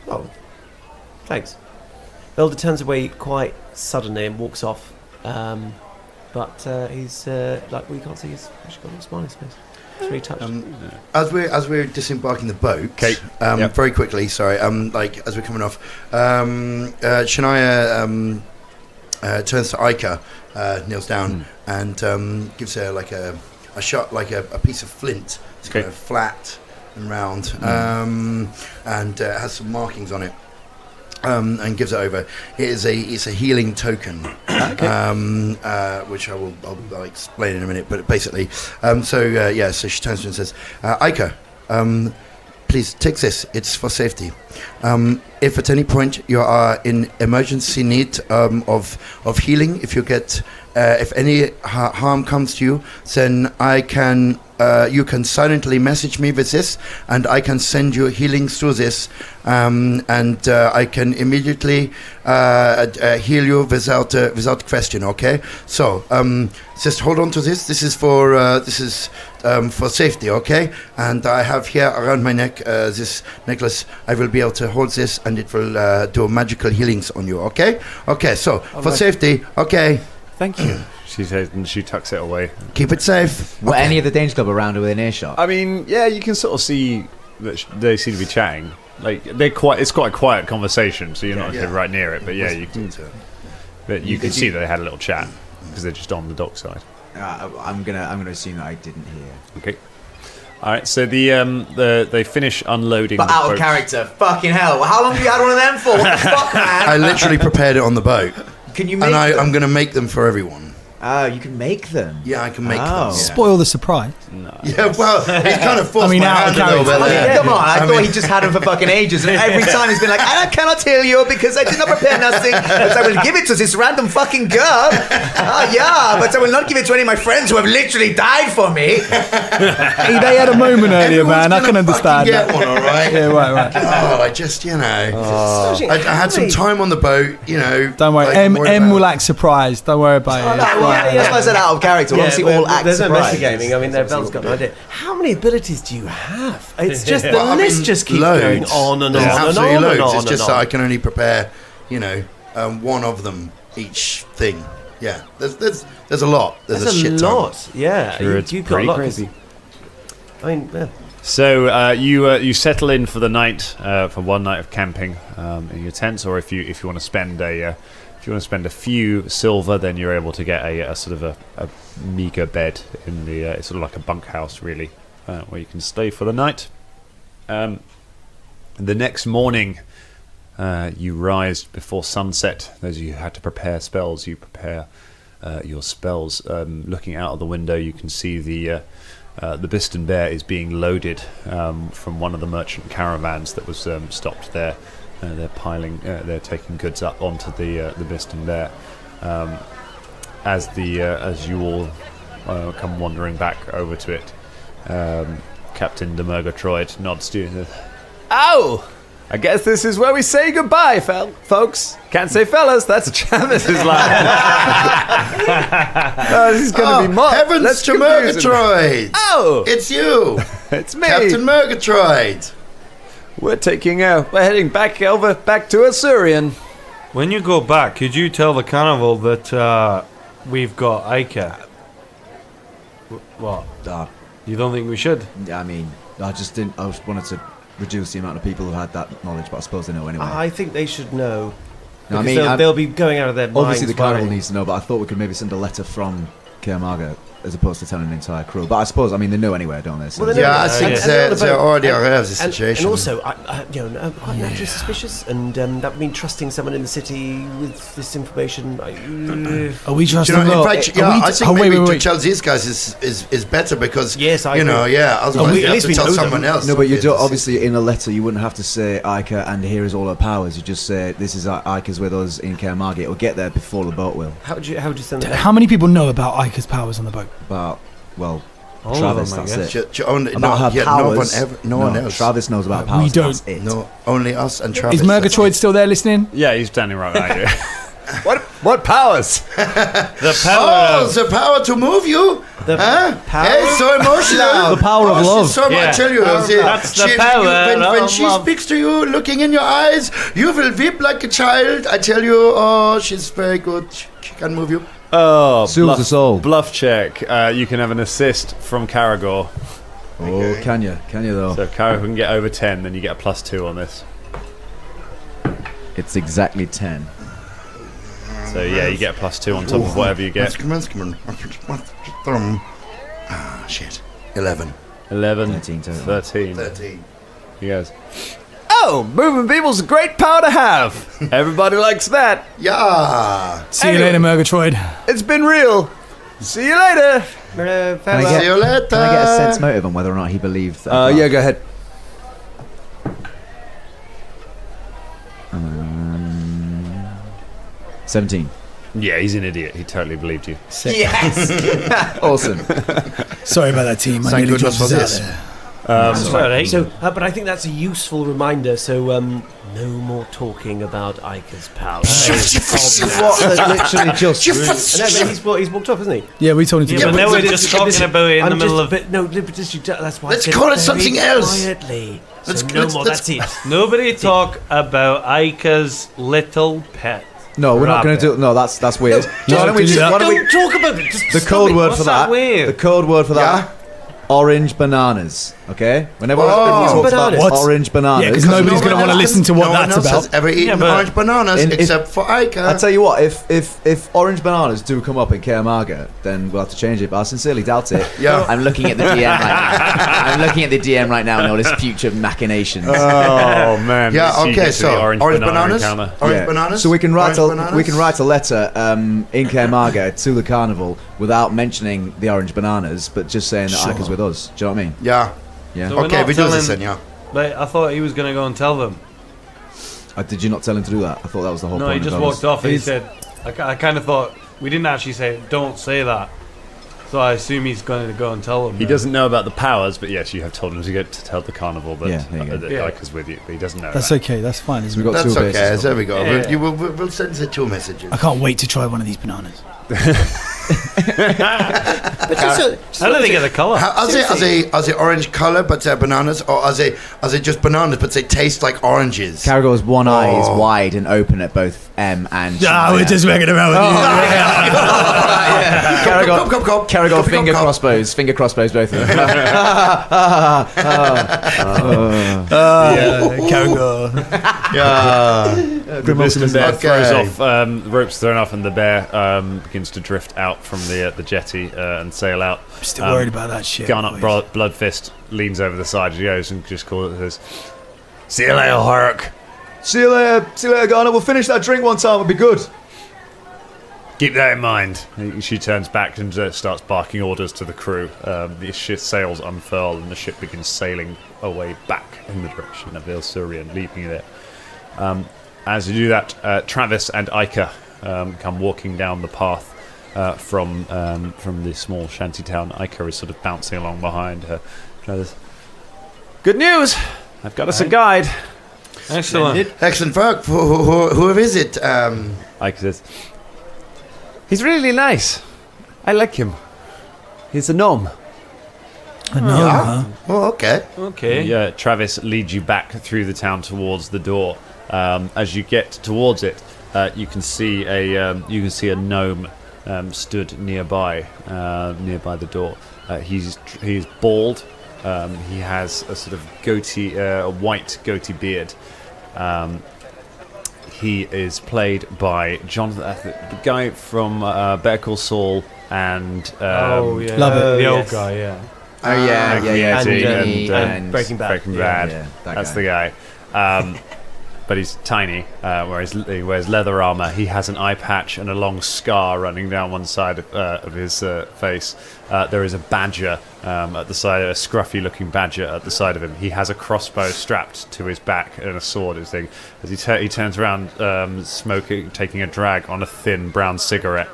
Oh, thanks. Velda turns away quite suddenly and walks off. But he's like we can't see his. He's got a smile on his face. It's really touched. As we're disembarking the boat, Okay. Yep. very quickly, sorry, like as we're coming off, Shania turns to Ica, kneels down, and gives her like a shot, like a piece of flint. It's kind of flat and round, and has some markings on it. And gives it over. It's a healing token, which I'll explain in a minute. But basically, so she turns to him and says, "Ica, please take this. It's for safety. If at any point you are in emergency need of healing, if you get if any harm comes to you, then I can. You can silently message me with this, and I can send you healings through this, and I can immediately heal you without question. Okay, so just hold on to this. This is for safety. Okay, and I have here around my neck this necklace. I will be able to hold this, and it will do magical healings on you. Okay, so for safety. Okay, Thank you. She says, and she tucks it away. keep it safe. Were any of the Danger Club around or within earshot? I mean, yeah, you can sort of see that they seem to be chatting. Like it's quite a quiet conversation, so you're not right near it. But yeah, you can see that they had a little chat because they're just on the dockside. I'm gonna assume that I didn't hear. Okay. All right. So they finish unloading. But the out of boats. character, fucking hell! How long have you had one of them for? What the fuck, man? I literally prepared it on the boat, Can you make and them? I'm going to make them for everyone. Oh, you can make them. Yeah, I can make them. Oh. Yeah. Spoil the surprise. Yeah, well, he's kind of forced I mean, my out of hand a little bit character. there. Come on, I thought mean- he just had him for fucking ages, and every time he's been like, I cannot tell you because I did not prepare nothing, but I will give it to this random fucking girl. Oh, yeah, but I will not give it to any of my friends who have literally died for me. Hey, they had a moment earlier, Everyone's man. I can gonna understand fucking get that. one, all right? Yeah, right. Oh, I just, I had some time on the boat, Don't worry. like, M worry will about- act surprised. Don't worry about it. That's why I said out of character. We'll obviously all act there's no surprised. metagaming. I mean, Belle's got no idea. How many abilities do you have? It's just the Well, I list mean, just keeps loads. going on and There's on and absolutely on loads. and on. It's just and that on. I can only prepare, one of them each thing. Yeah, there's a lot. There's a shit ton. lot. Yeah, Sure, it's you've got a pretty lot. crazy. I mean, yeah. So you settle in for the night, for one night of camping in your tents, or if you want to spend a few silver, then you're able to get a sort of a meager bed in the it's sort of like a bunkhouse really, where you can stay for the night. The next morning, you rise before sunset. Those of you who had to prepare spells, you prepare your spells. Looking out of the window, you can see the Bugden Bear is being loaded from one of the merchant caravans that was stopped there. They're taking goods up onto the Bugden Bear. As you all come wandering back over to it, Captain de Murgatroyd nods to you and says, "Oh, I guess this is where we say goodbye, folks. Can't say fellas, that's Travis's line." This is going to be more. Heavens Let's to confuse him. Murgatroyd! Oh, It's you, it's me. Captain Murgatroyd. We're heading back to Assyrian. When you go back, could you tell the carnival that we've got Ica? What? You don't think we should? I mean, I just wanted to reduce the amount of people who had that knowledge, but I suppose they know anyway. I think they should know. No, I Because mean, they'll be going out of their minds. obviously the carnival worrying. needs to know, but I thought we could maybe send a letter from Kaer Marga as opposed to telling the entire crew. But I suppose, I mean, they know anyway, don't they? So Well, they know Yeah, I that. think And they're on the they're boat. already aware of the And situation. also, I'm quite naturally suspicious, and that would mean trusting someone in the city with this information. Are we Do trusting you know, in them? fact, I think wait, maybe wait, to wait. tell these guys is better because Yes, I otherwise we- you at have least to we tell know them. someone else. No, but you Okay, don't. this is- Obviously, in a letter, you wouldn't have to say Ica and here is all her powers. You just say this is Ica's with us in Kaer Marga. It'll get there before the boat will. How would you send that? How many people know about Ica's powers on the boat? But well, All of Travis, them, I that's guess. it. only, About her powers. no one else. Travis knows about powers. We don't. That's it. No, only us and Travis. Is Murgatroyd still there listening? Yeah, he's standing right behind you. What powers? The power Oh, of the power to move you. The power Hey, so emotional. The power of she's love. So Yeah. I tell you, That's the power when of she love. speaks to you, looking in your eyes, you will weep like a child. I tell you, oh, she's very good. She can move you. Oh, Soothes us all. bluff check. You can have an assist from Karagor. Oh, can you though? So if Karagor can get over 10, then you get a +2 on this. It's exactly 10. So yeah, you get a +2 on top of whatever you get. Come on. Ah, shit. 11. 11, 13 total. 13. 13. He goes, "Oh, moving people's a great power to have. Everybody likes that. Yeah. See you later, Murgatroyd. It's been real. See you later." Can I See you later. Can I get a sense motive on whether or not he believes that? Yeah, go ahead. 17. Yeah, he's an idiot. He totally believed you. Yes. Awesome. Sorry about that, team. I Thank nearly goodness dropped for us this. out there. That's right. So, but I think that's a useful reminder. So, no more talking about Ica's powers. What? Literally just. No, but he's walked off, hasn't he? Yeah, we told him to Yeah, get but now but we're just talking about it in the middle of. But no, that's why. I Let's said call it very something else. Quietly. Let's- So let's- no more. let's- That's it. Nobody talk about Ica's little pet. No, we're not going to Rabbit. do. No, that's weird. No, why don't we do just? that. Why don't we? Don't talk about it. Just The stop code it. word What's for that that. weird? The code word for that. Orange bananas. Okay. Whenever everyone talks about bananas. What? orange bananas. Yeah, 'cause nobody's No going to one want to else listen to can- what no one that's else about. has ever eaten Yeah, but- orange bananas if- except for Ica. I tell you what, if orange bananas do come up in Caermarga, then we'll have to change it. But I sincerely doubt it. Yeah. I'm looking at the DM right now. I'm looking at the DM right now and all his future machinations. Oh man. Yeah, So you okay, get to so the orange banana bananas? encounter. Orange Yeah. bananas? So we can write Orange bananas? a letter in Caermarga to the carnival without mentioning the orange bananas, but just saying that Ica's with us. Do you know what I mean? Yeah. Yeah. So we're Okay, not we do this telling- then, yeah. But I thought he was going to go and tell them. Did you not tell him to do that? I thought that was the whole No, point. he just of walked off and he He's- said, I kind of thought, we didn't actually say, don't say that. So I assume he's going to go and tell them. He then. doesn't know about the powers, but yes, you have told him to get to tell the carnival that, Yeah, there you go. that Yeah. Ica's with you, but he doesn't know. That's that. okay. That's fine, isn't We've it? got That's two okay. bases. There we go. Yeah. We'll send it 2 messages. I can't wait to try one of these bananas. But just How do they get the colour? Are they orange color but they're bananas, or are they just bananas but they taste like oranges? Caragor's one eye is wide and open at both M and. Ah, we're just making around with you. Caragor, Come. Caragor, Come, finger come. crossbows, both of them. Caragor. Yeah. The Bugden bear Okay. throws off, the rope's thrown off, and the bear begins to drift out from the jetty and sail out. I'm still worried about that shit. Garnet boys. Bloodfist leans over the side of Yo's and just calls it says, "See you later, Hork. See you later, Garnet. We'll finish that drink one time. It'll be good. Keep that in mind." She turns back and starts barking orders to the crew. The ship sails unfurl and the ship begins sailing away back in the direction of Ilsurian, leaving you there. As you do that, Travis and Ica come walking down the path from the small shanty town. Ica is sort of bouncing along behind her. Travis, "Good news! I've got us a guide." Excellent. Excellent work. Who is it? Ica says, "He's really nice. I like him. He's a gnome." A gnome, huh? Oh, okay. Okay. Yeah, Travis leads you back through the town towards the door. As you get towards it, you can see a gnome stood nearby the door. He's bald. He has a sort of goatee, a white goatee beard. He is played by Jonathan, the guy from Better Call Saul and Oh, yeah. Love it. The old Yes. guy, yeah. Oh yeah. And Breaking Bad. Breaking Bad. Yeah, That's the guy. But he's tiny, whereas he wears leather armor. He has an eye patch and a long scar running down one side of his face. There is a badger at the side, a scruffy-looking badger at the side of him. He has a crossbow strapped to his back and a sword. His thing. As he turns around, smoking, taking a drag on a thin brown cigarette.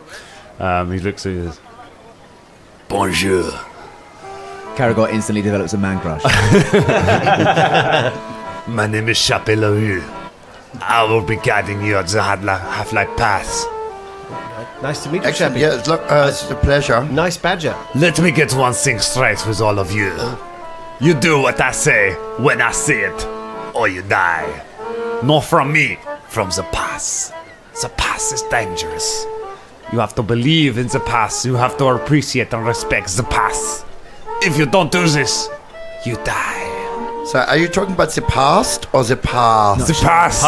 He looks at you. Bonjour. Caragor instantly develops a man crush. My name is Chapeau. I will be guiding you at the half-light path. Nice to meet you, Excellent. Chappie. Yeah, look, it's a pleasure. Nice badger. Let me get one thing straight with all of you. You do what I say when I say it, or you die. Not from me, from the past. The past is dangerous. You have to believe in the past. You have to appreciate and respect the past. If you don't do this, you die. So, are you talking about the past or the past? The past.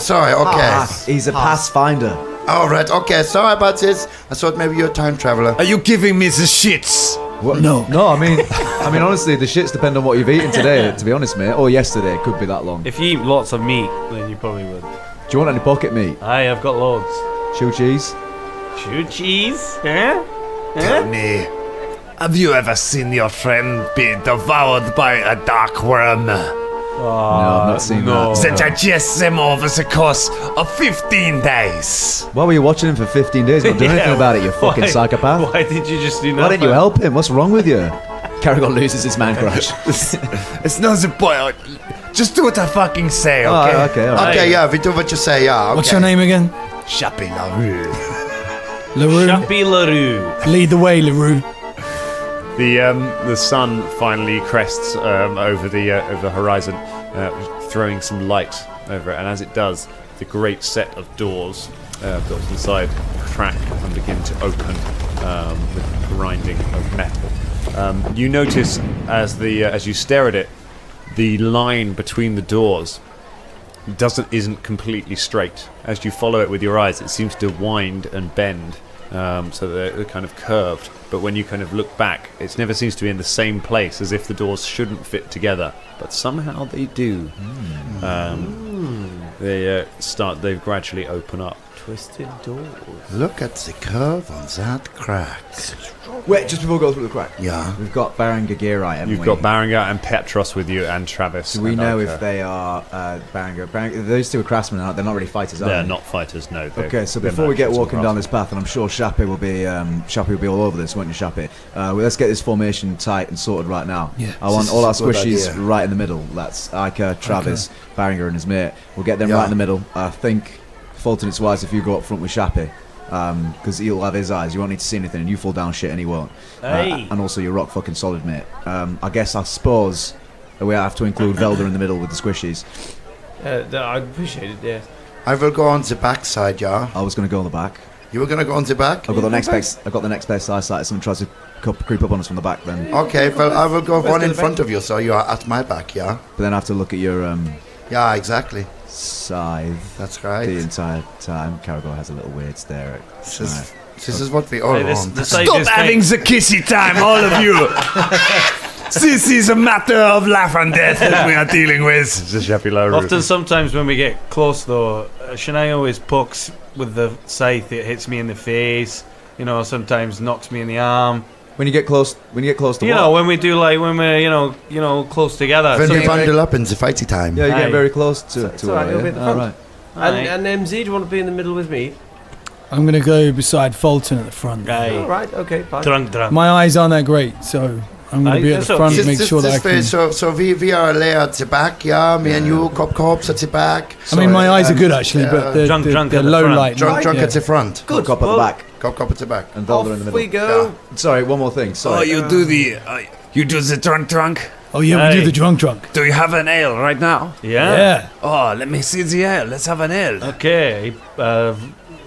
Sorry, okay. He's a pathfinder. All right, okay. Sorry about this. I thought maybe you're a time traveler. Are you giving me the shits? What? No. No, I mean, honestly, the shits depend on what you've eaten today, to be honest, mate. Or yesterday, it could be that long. If you eat lots of meat, then you probably would. Do you want any pocket meat? Aye, I've got loads. Chew cheese? Chew cheese? Huh? Tell me, have you ever seen your friend be devoured by a dark worm? No, I've not seen that. That I chased them over the course of 15 days. Why were you watching him for 15 days? Not doing anything about it, you fucking psychopath. Why did you just do nothing? Why didn't you help him? What's wrong with you? Caragor loses his man crush. It's not the point. Just do what I fucking say, okay? Oh, okay, all right. Okay, yeah, we do what you say, yeah. Okay. What's your name again? Chappie LaRue. LaRue. Chappie LaRue. Lead the way, LaRue. The sun finally crests over the horizon, throwing some light over it, and as it does, the great set of doors built inside crack and begin to open with grinding of metal. You notice as you stare at it, the line between the doors isn't completely straight. As you follow it with your eyes, it seems to wind and bend, so they're kind of curved. But when you kind of look back, it never seems to be in the same place, as if the doors shouldn't fit together. But somehow they do. They gradually open up. Twisted doors. Look at the curve on that crack. Wait, just before we go through the crack. Yeah. We've got Baron Gagiri, haven't You've we? got Berengar and Petros with you, and Travis. Do we and know Oka. if they are Berengar? Those two are craftsmen, aren't they? They're not really fighters, are They're they? not fighters, no. Okay, so before we get walking down this path, and I'm sure Shappy will be all over this, won't you, Shappy? Well, let's get this formation tight and sorted right now. Yeah. I want all our This is a good squishies idea. right in the middle. That's Ica, Travis, Berengar, and his mate. We'll get them right in the middle. I think, Fulton, it's wise if you go up front with Shappy. Because he'll have his eyes, you won't need to see anything, and you fall down shit and he won't. Hey. And also you're rock fucking solid, mate. I suppose we have to include Velda in the middle with the squishies. I appreciate it, yeah. I will go on the back side, yeah. I was going to go on the back. You were going to go on the back? I've got the next best. I've got the next best eyesight. If someone tries to creep up on us from the back, then. Okay, well, I will go one in front of you, so you are at my back, yeah? But then I have to look at your Yeah, exactly. scythe That's right. the entire time. Caragor has a little weird stare at. This is what we all Hey, want. the Stop sages having came- the kissy time, all of you. This is a matter of life and death that we are dealing with. It's a Shappy LaRue. Often, sometimes when we get close, though, Shanae always pokes with the scythe. It hits me in the face. You know, sometimes knocks me in the arm. When you get close to You what? know, when we do when we're close together. When we So- bundle up in the fighty time. Yeah, you're Aye. getting very close to It's all right, her, you'll be yeah? at the All front. right. Aye. And MZ, do you want to be in the middle with me? I'm going to go beside Fulton at the front. Aye. All right, okay, fine. Drunk. My eyes aren't that great, so I'm going Aye, to be at that's the front okay. to make sure that I can. So we are layer at the back, yeah? Me and you, cops at the back. I mean, my eyes are good actually, but they're, Drunk they're at the low front. light. Drunk Yeah. at the front. Good. Cop at the back. Cop at the back. And Velda in the Off middle. we go. Sorry, one more thing. Oh, Sorry. you do the drunk. Oh yeah, we do Aye. the drunk. Do you have an ale right now? Yeah. Yeah. Oh, let me see the ale. Let's have an ale. Okay.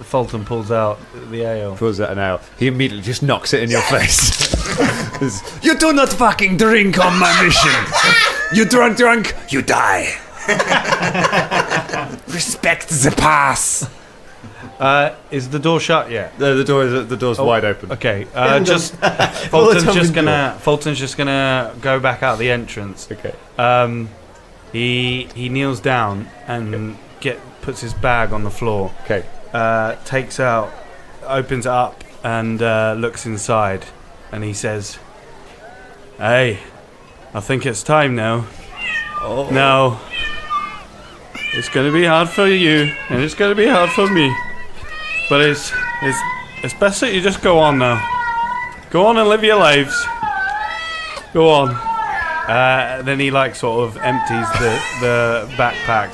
Fulton pulls out the ale. Pulls out an ale. He immediately just knocks it in your face. You do not fucking drink on my mission. You drunk, you die. Respect the pass. Is the door shut yet? The door's wide open. Okay. Just Fulton's just gonna go back out the entrance. Okay. He kneels down and puts his bag on the floor. Okay. Opens it up and looks inside, and he says, "Hey, I think it's time now. Oh. Now, it's going to be hard for you, and it's going to be hard for me, but it's best that you just go on now. Go on and live your lives. Go on." Then he sort of empties the backpack,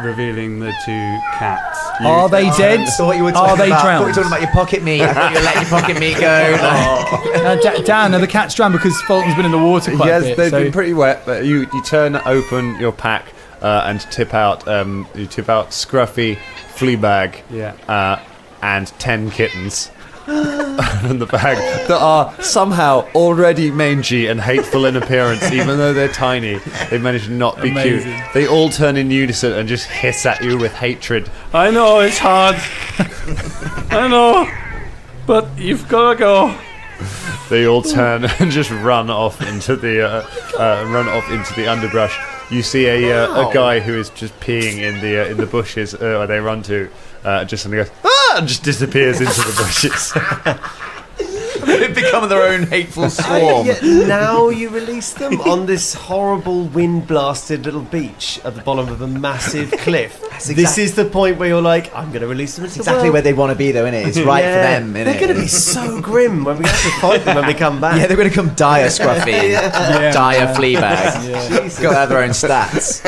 revealing the two cats. Are they dead? So what you were Are they I thought you drowned? were talking about your pocket meat. I thought you were letting your pocket meat go. Dan, are the cats drowned because Fulton's been in the water quite a Yes, bit? they've so- been pretty wet, but you turn open your pack and tip out Scruffy, Fleabag, and 10 kittens in the bag that are somehow already mangy and hateful in appearance, even though they're tiny. They manage to not be Amazing. cute. They all turn in unison and just hiss at you with hatred. I know it's hard. I know, but you've got to go. They all turn and just run off into the underbrush. You see a guy who is just peeing in the bushes where they run to. Just suddenly goes and just disappears into the bushes. It becomes become their own hateful swarm. Now you release them on this horrible wind-blasted little beach at the bottom of a massive cliff. This is the point where you're like, I'm going to release them into the Exactly world. where they want to be, though, innit? It's right for them, innit? They're going to be so grim when we have to fight them when we come back. Yeah, they're going to come dire Scruffy, dire Fleabag. Got to have their own stats.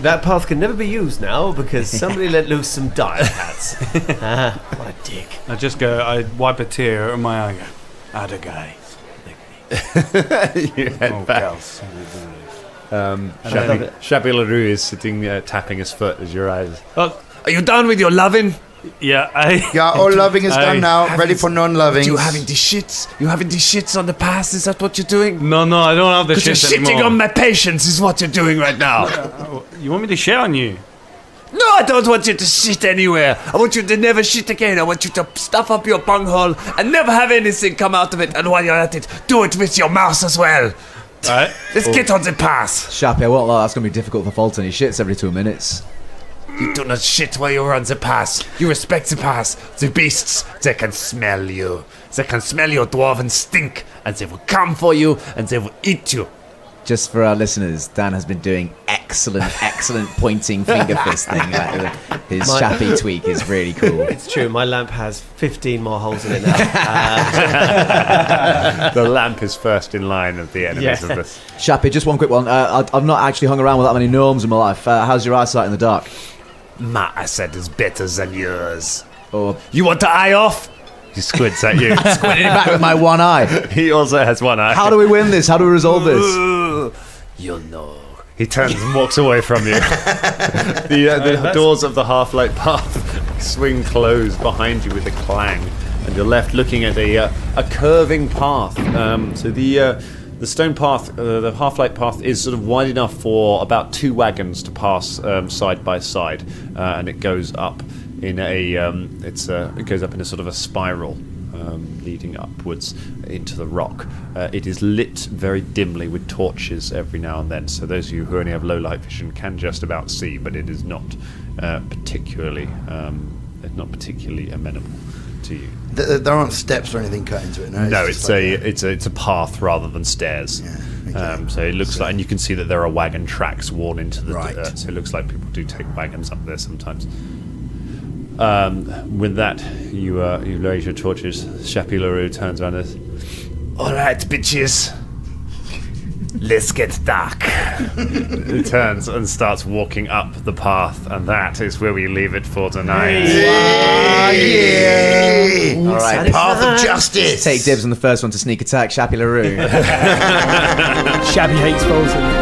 That path can never be used now because somebody let loose some dire cats. What a dick. I wipe a tear out of my eye. Add a guy. You head back. Shabby LaRue is sitting, tapping his foot as your eyes. Oh, Are you done with your loving? yeah, Yeah, all loving is done now. Ready for non-loving. You having the shits? You having the shits on the pass? Is that what you're doing? No, I don't have the Because you're shit shitting anymore. on my patience is what you're doing right now. You want me to shit on you? No, I don't want you to shit anywhere. I want you to never shit again. I want you to stuff up your bunghole and never have anything come out of it. And while you're at it, do it with your mouth as well. Right. Let's get on the pass. Shappy, I won't lie, that's going to be difficult for Fulton. He shits every 2 minutes. You do not shit while you're on the pass. You respect the pass. The beasts, they can smell you. They can smell your dwarven stink. And they will come for you and they will eat you. Just for our listeners, Dan has been doing excellent pointing finger fist thing. His Shappy tweak is really cool. It's true, my lamp has 15 more holes in it now. The lamp is first in line of the enemies of this. Shappy, just one quick one. I've not actually hung around with that many gnomes in my life. How's your eyesight in the dark? My eyesight is better than yours. Or You want the eye off? He squints at you. squinting it back with my one eye. He also has one eye. How do we win this? How do we resolve this? You know. He turns and walks away from you. The doors of the half-light path swing closed behind you with a clang, and you're left looking at a curving path. So the stone path, the half-light path, is sort of wide enough for about 2 wagons to pass side by side, and it goes up in a it goes up in a sort of a spiral. Leading upwards into the rock. It is lit very dimly with torches every now and then, so those of you who only have low light vision can just about see, but it is not particularly amenable to you. There aren't steps or anything cut into it. No, it's a path rather than stairs. Yeah, okay. So it looks like, and you can see that there are wagon tracks worn into the Right. dirt. So it looks like people do take wagons up there sometimes. With that, you raise your torches. Shappy LaRue turns around and says, Alright, bitches. Let's get dark. he turns and starts walking up the path, and that is where we leave it for tonight. All right, Path of justice. take dibs on the first one to sneak attack Shappy LaRue. Shabby hates Fulton.